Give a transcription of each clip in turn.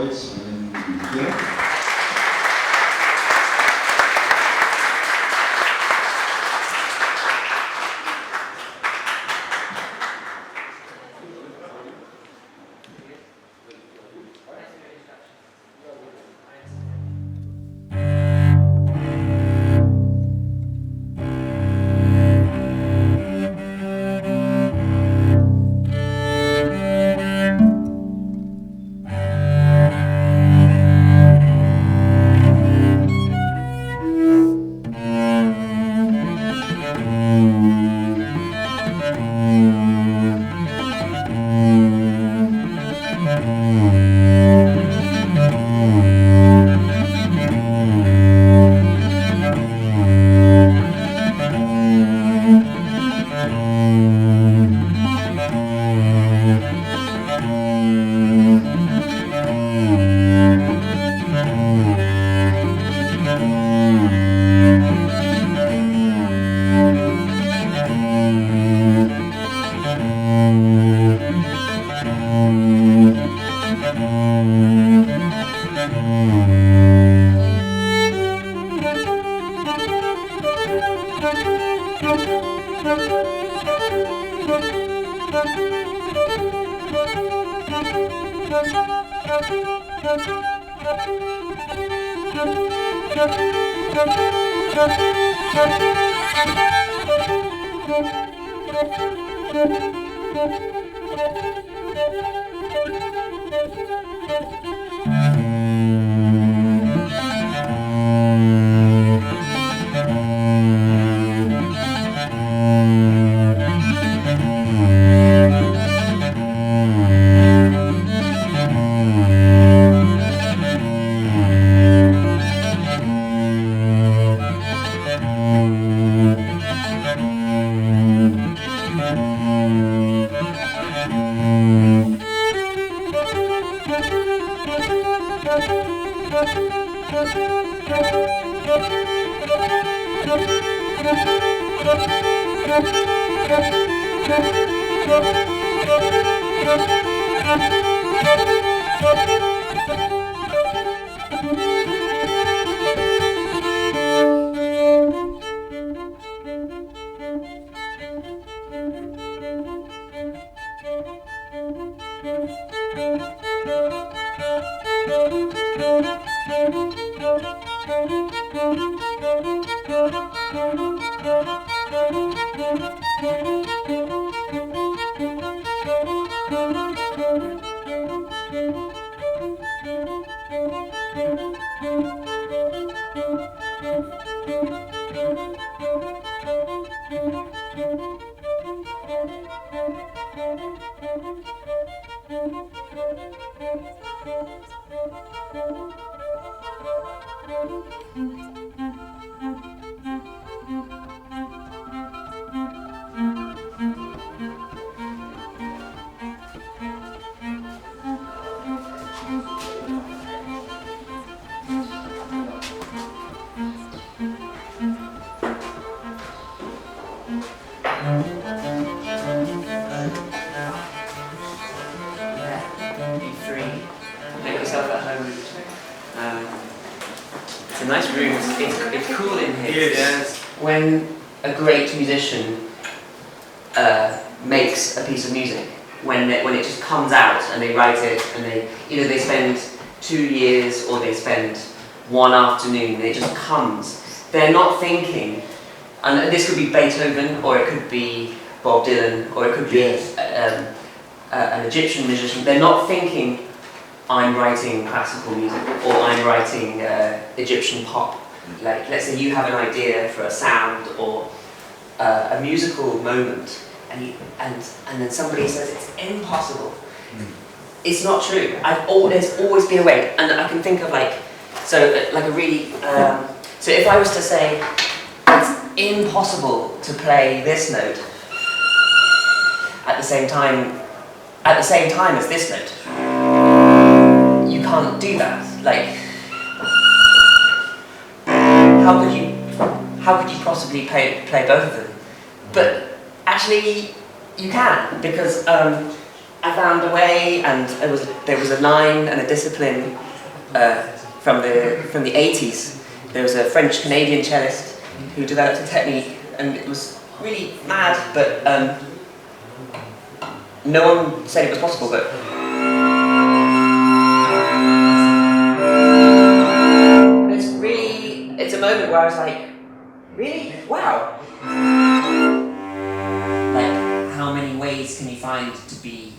voice when you begin. Makes a piece of music when it just comes out and they write it and they spend 2 years or they spend one afternoon and it just comes. They're not thinking, and this could be Beethoven or it could be Bob Dylan or it could be an Egyptian musician. They're not thinking, I'm writing classical music or I'm writing Egyptian pop. Like, let's say you have an idea for a sound or a musical moment. And then somebody says it's impossible. It's not true. There's always been a way, and I can think of so if I was to say it's impossible to play this note at the same time as this note, you can't do that. Like, how could you possibly play both of them? But actually, you can, because I found a way, and there was a line and a discipline from the 80s. There was a French-Canadian cellist who developed a technique, and it was really mad, but no one said it was possible, but it's a moment where I was like, really? Wow. Like, how many ways can you find to be,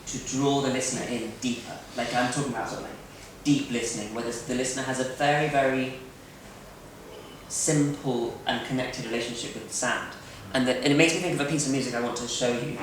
to draw the listener in deeper? Like, I'm talking about sort of like deep listening, where the listener has a very, very simple and connected relationship with the sound. And it makes me think of a piece of music I want to show you.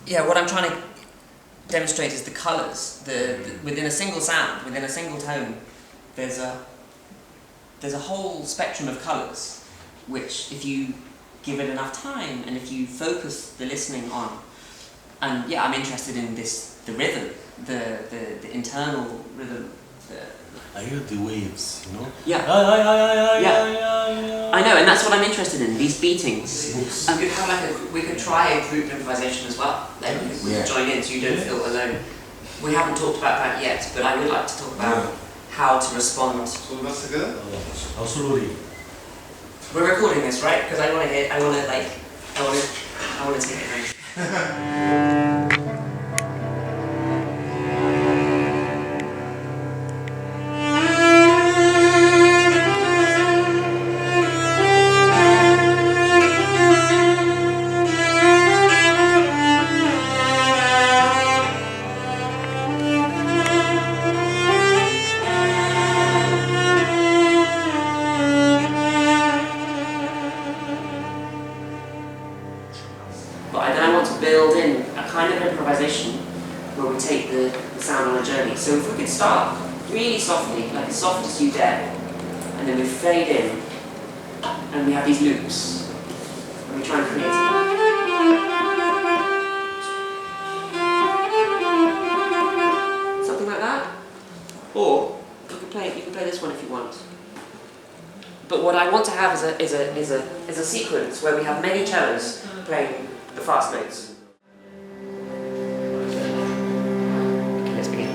Yeah, what I'm trying to demonstrate is the colours. Within a single sound, within a single tone, there's a whole spectrum of colours, which if you give it enough time and if you focus the listening on, and yeah, I'm interested in the rhythm, the internal rhythm. I hear the waves, you know? Yeah. I know, and that's what I'm interested in, these beatings. We could try a group improvisation as well. Like we could join in so you don't feel alone. We haven't talked about that yet, but I would like to talk about how to respond. Absolutely. We're recording this, right? Because I want to take it home. But then I want to build in a kind of improvisation where we take the sound on a journey. So if we could start really softly, like as soft as you dare, and then we fade in, and we have these loops, and we try and create something like that. Or you can play this one if you want. But what I want to have is a sequence where we have many cellos playing the fast notes. Let's begin.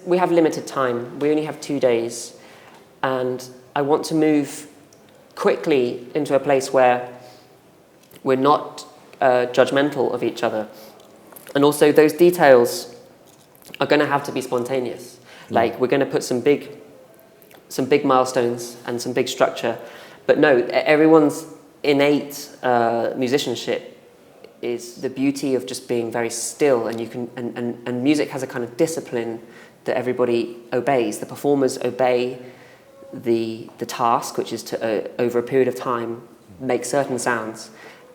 We have limited time. We only have 2 days. And I want to move quickly into a place where we're not judgmental of each other. And also those details are going to have to be spontaneous. Like we're going to put some big milestones and some big structure, but no, everyone's innate musicianship is the beauty of just being very still, and you can and music has a kind of discipline that everybody obeys. The performers obey the task, which is to over a period of time make certain sounds,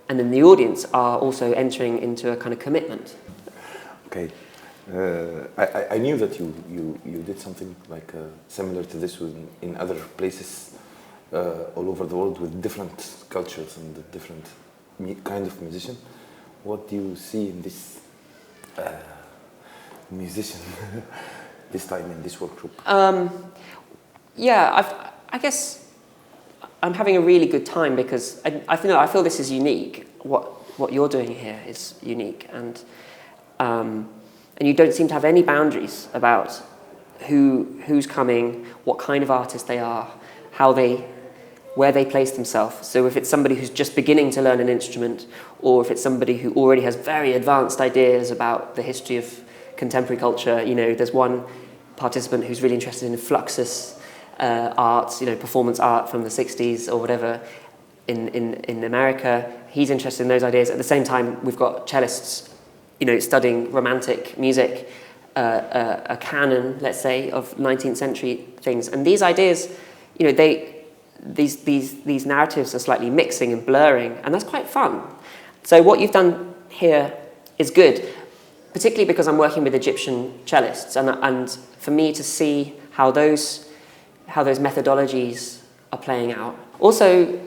and then the audience are also entering into a kind of commitment. Okay. I knew that you did something like similar to this in other places all over the world with different cultures and different kind of musician. What do you see in this musician this time in this workshop? Yeah, I guess I'm having a really good time because I feel this is unique. What you're doing here is unique, and you don't seem to have any boundaries about who's coming, what kind of artist they are, where they place themselves. So if it's somebody who's just beginning to learn an instrument, or if it's somebody who already has very advanced ideas about the history of contemporary culture, there's one participant who's really interested in Fluxus art, performance art from the 60s or whatever in America. He's interested in those ideas. At the same time, we've got cellists, studying romantic music, a canon, let's say, of 19th century things. And these ideas, these narratives are slightly mixing and blurring, and that's quite fun. So what you've done here is good, particularly because I'm working with Egyptian cellists, and for me to see how those methodologies are playing out. Also,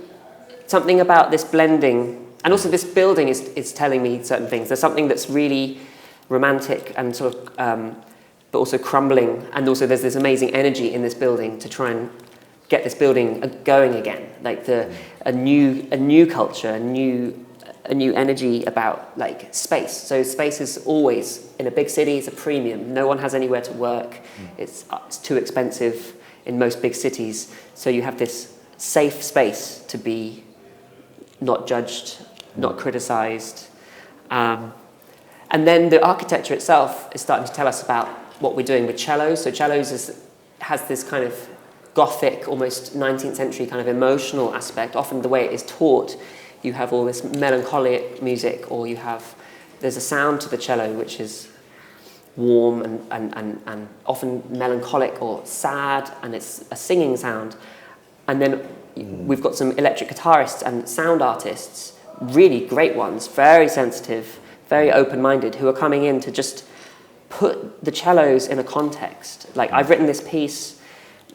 something about this blending, and also this building is telling me certain things. There's something that's really romantic and sort of, but also crumbling, and also there's this amazing energy in this building to try and get this building going again, like a new culture, a new energy about like space. So space is always in a big city. It's a premium. No one has anywhere to work. It's too expensive in most big cities. So you have this safe space to be not judged, not criticized, and then the architecture itself is starting to tell us about what we're doing with cellos. So cellos has this kind of Gothic, almost 19th century kind of emotional aspect. Often the way it is taught, you have all this melancholic music, or there's a sound to the cello which is warm and often melancholic or sad, and it's a singing sound. And then we've got some electric guitarists and sound artists, really great ones, very sensitive, very open-minded, who are coming in to just put the cellos in a context. Like, I've written this piece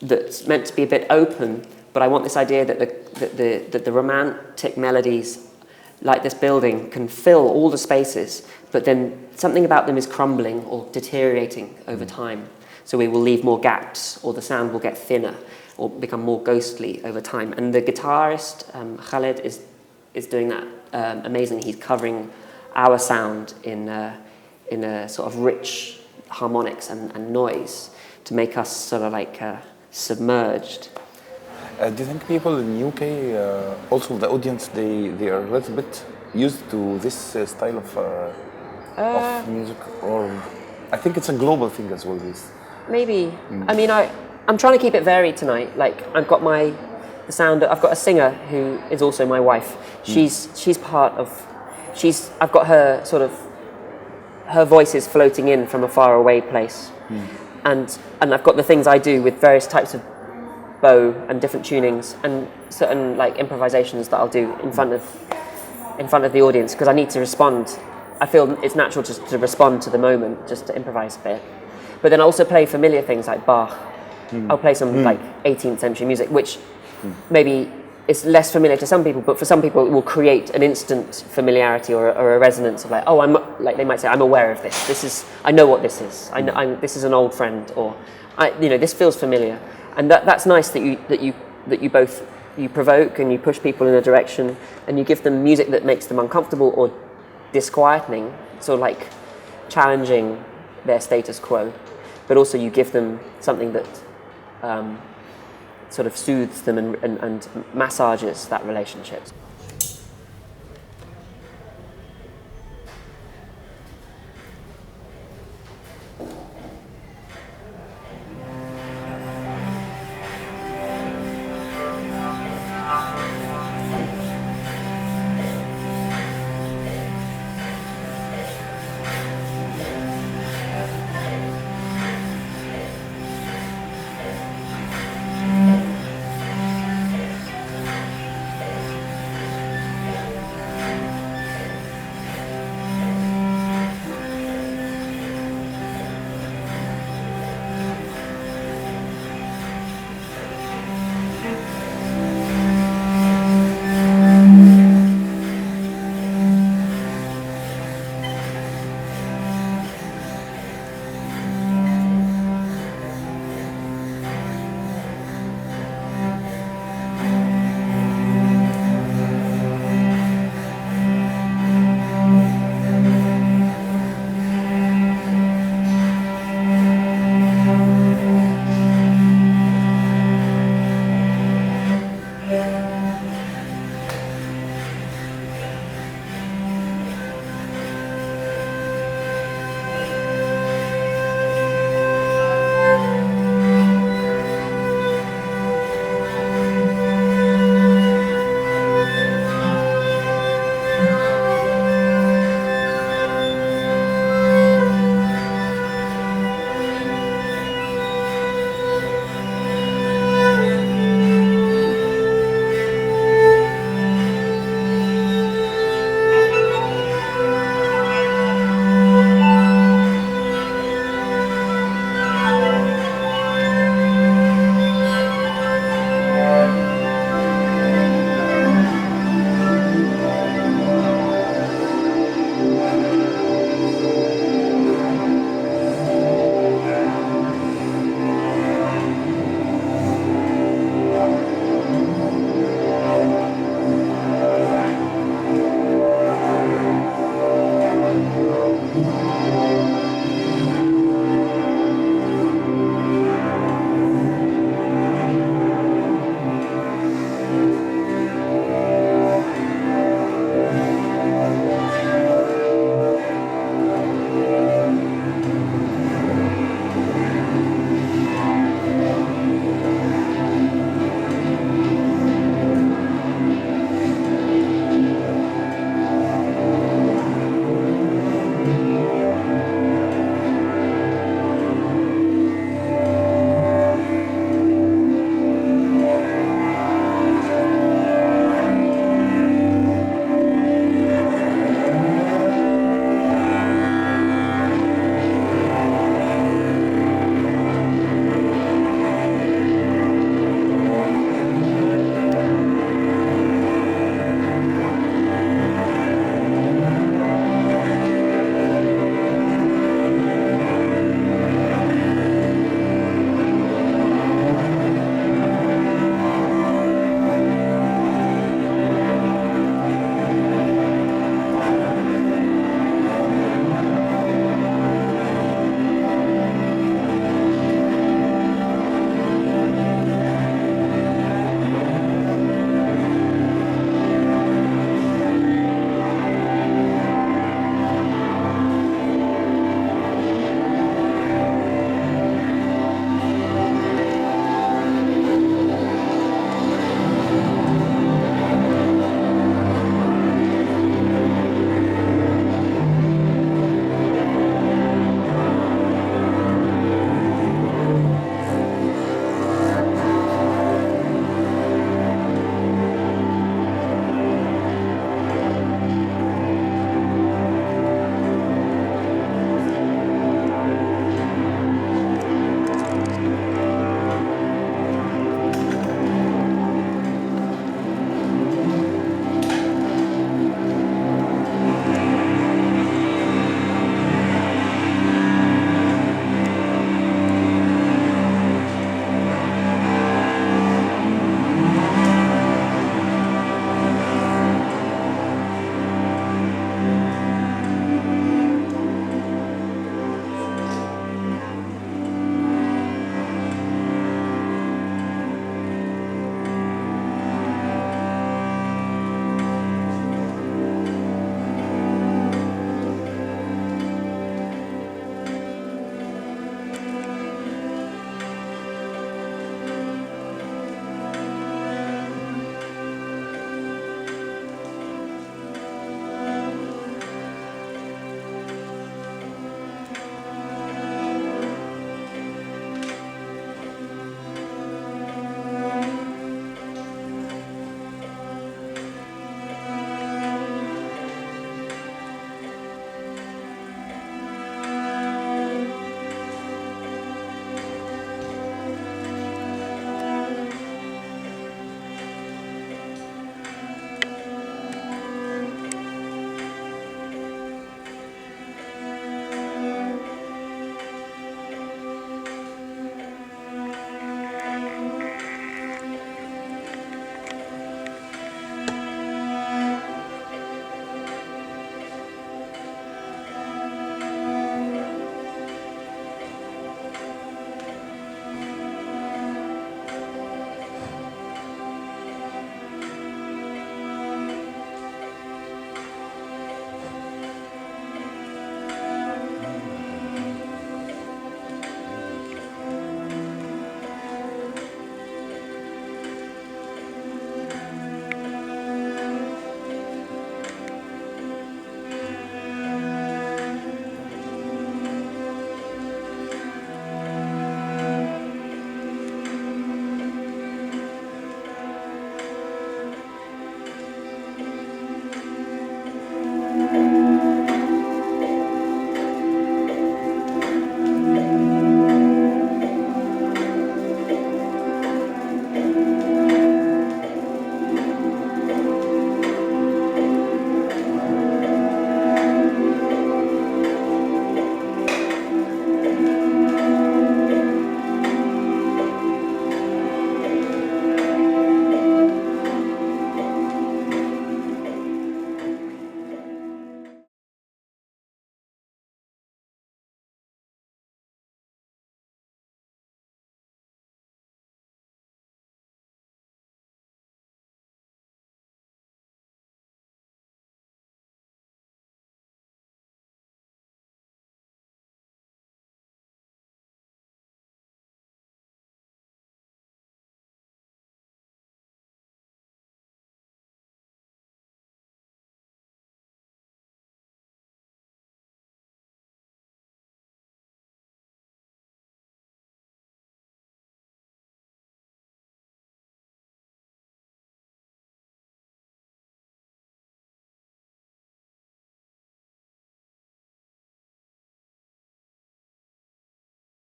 that's meant to be a bit open, but I want this idea that the romantic melodies, like this building, can fill all the spaces, but then something about them is crumbling or deteriorating over time. So we will leave more gaps, or the sound will get thinner, or become more ghostly over time. And the guitarist, Khaled, is doing that amazingly. He's covering our sound in a sort of rich harmonics and noise to make us sort of like submerged. Do you think people in UK, also the audience, they are a little bit used to this style of music, or I think it's a global thing as well? This maybe. I mean, I'm trying to keep it varied tonight. Like, I've got the sound. I've got a singer who is also my wife. She's part of. I've got her sort of. Her voice is floating in from a far away place, and I've got the things I do with various types of bow and different tunings and certain like improvisations that I'll do in front of the audience, because I need to respond. I feel it's natural just to respond to the moment, just to improvise a bit. But then I also play familiar things like Bach. I'll play some like 18th century music, which maybe is less familiar to some people, but for some people it will create an instant familiarity or a resonance of like, oh, they might say, I'm aware of this. I know what this is. This is an old friend, or this feels familiar. And that's nice that you both provoke and you push people in a direction, and you give them music that makes them uncomfortable or disquieting, so like challenging their status quo, but also you give them something that sort of soothes them and massages that relationship.